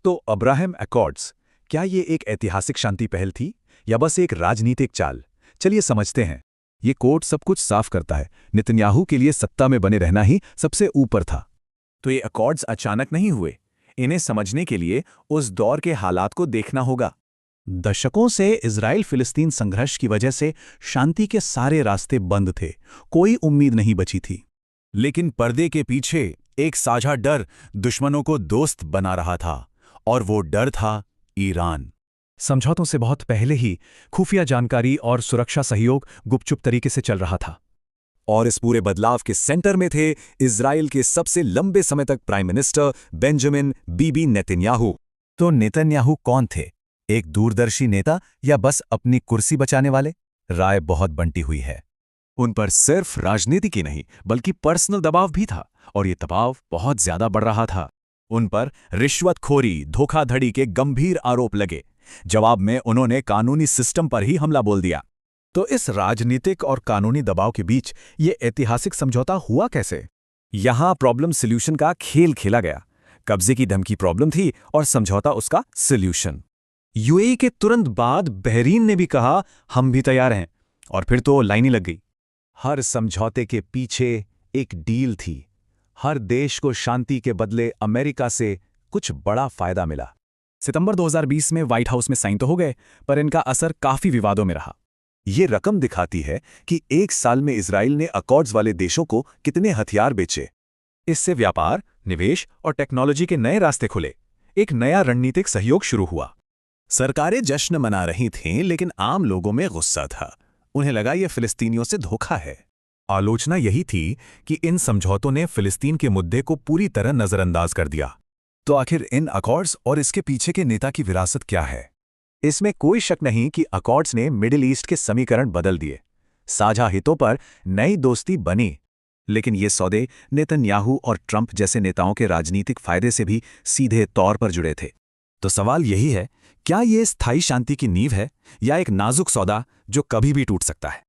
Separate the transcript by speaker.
Speaker 1: तो Abraham accords, क्या ये एक ऐतिहासिक शांति पहल थी या बस एक राजनीतिक चाल? चलिए समझते हैं। ये कोड सब कुछ साफ करता है। नेतन्याहू के लिए सत्ता में बने रहना ही सबसे ऊपर था।
Speaker 2: तो ये अकॉर्ड्स अचानक नहीं हुए। इन्हें समझने के लिए उस दौर के हालात को देखना होगा।
Speaker 3: दशकों से इजराइल फिलिस्तीन संघर्ष की वजह से शांति के सारे रास्ते बंद थे। कोई उम्मीद नहीं बची थी।
Speaker 2: लेकिन पर्दे के पीछे एक साझा डर दुश्मनों को दोस्त बना रहा था, और वो डर था ईरान।
Speaker 1: समझौतों से बहुत पहले ही खुफिया जानकारी और सुरक्षा सहयोग गुपचुप तरीके से चल रहा था।
Speaker 2: और इस पूरे बदलाव के सेंटर में थे इजराइल के सबसे लंबे समय तक प्राइम मिनिस्टर बेंजामिन बीबी नेतन्याहू।
Speaker 1: तो नेतन्याहू कौन थे? एक दूरदर्शी नेता या बस अपनी कुर्सी बचाने वाले? राय बहुत बंटी हुई है।
Speaker 2: उन पर सिर्फ राजनीति की नहीं बल्कि पर्सनल दबाव भी था, और ये दबाव बहुत ज्यादा बढ़ रहा था। उन पर रिश्वतखोरी, धोखाधड़ी के गंभीर आरोप लगे। जवाब में उन्होंने कानूनी सिस्टम पर ही हमला बोल दिया।
Speaker 1: तो इस राजनीतिक और कानूनी दबाव के बीच ये ऐतिहासिक समझौता हुआ कैसे?
Speaker 2: यहां प्रॉब्लम सॉल्यूशन का खेल खेला गया। कब्जे की धमकी प्रॉब्लम थी और समझौता उसका सॉल्यूशन।
Speaker 1: यूएई के तुरंत बाद बहरीन ने भी कहा हम भी तैयार हैं, और फिर तो लाइन ही लग गई। हर समझौते के पीछे एक डील थी। हर देश को शांति के बदले अमेरिका से कुछ बड़ा फायदा मिला।
Speaker 2: सितंबर 2020 में व्हाइट हाउस में साइन तो हो गए, पर इनका असर काफी विवादों में रहा।
Speaker 1: ये रकम दिखाती है कि एक साल में इजराइल ने अकॉर्ड्स वाले देशों को कितने हथियार बेचे। इससे व्यापार, निवेश और टेक्नोलॉजी के नए रास्ते खुले। एक नया रणनीतिक सहयोग शुरू हुआ।
Speaker 2: सरकारें जश्न मना रही थीं, लेकिन आम लोगों में गुस्सा था। उन्हें लगा ये फिलिस्तीनियों से धोखा है।
Speaker 1: आलोचना यही थी कि इन समझौतों ने फिलिस्तीन के मुद्दे को पूरी तरह नजरअंदाज कर दिया। तो आखिर इन अकॉर्ड्स और इसके पीछे के नेता की विरासत क्या है? इसमें कोई शक नहीं कि अकॉर्ड्स ने मिडिल ईस्ट के समीकरण बदल दिए। साझा हितों पर नई दोस्ती बनी, लेकिन ये सौदे नेतन्याहू और ट्रंप जैसे नेताओं के राजनीतिक फायदे से भी सीधे तौर पर जुड़े थे।
Speaker 2: तो सवाल यही है, क्या ये स्थायी शांति की नींव है या एक नाजुक सौदा जो कभी भी टूट सकता है?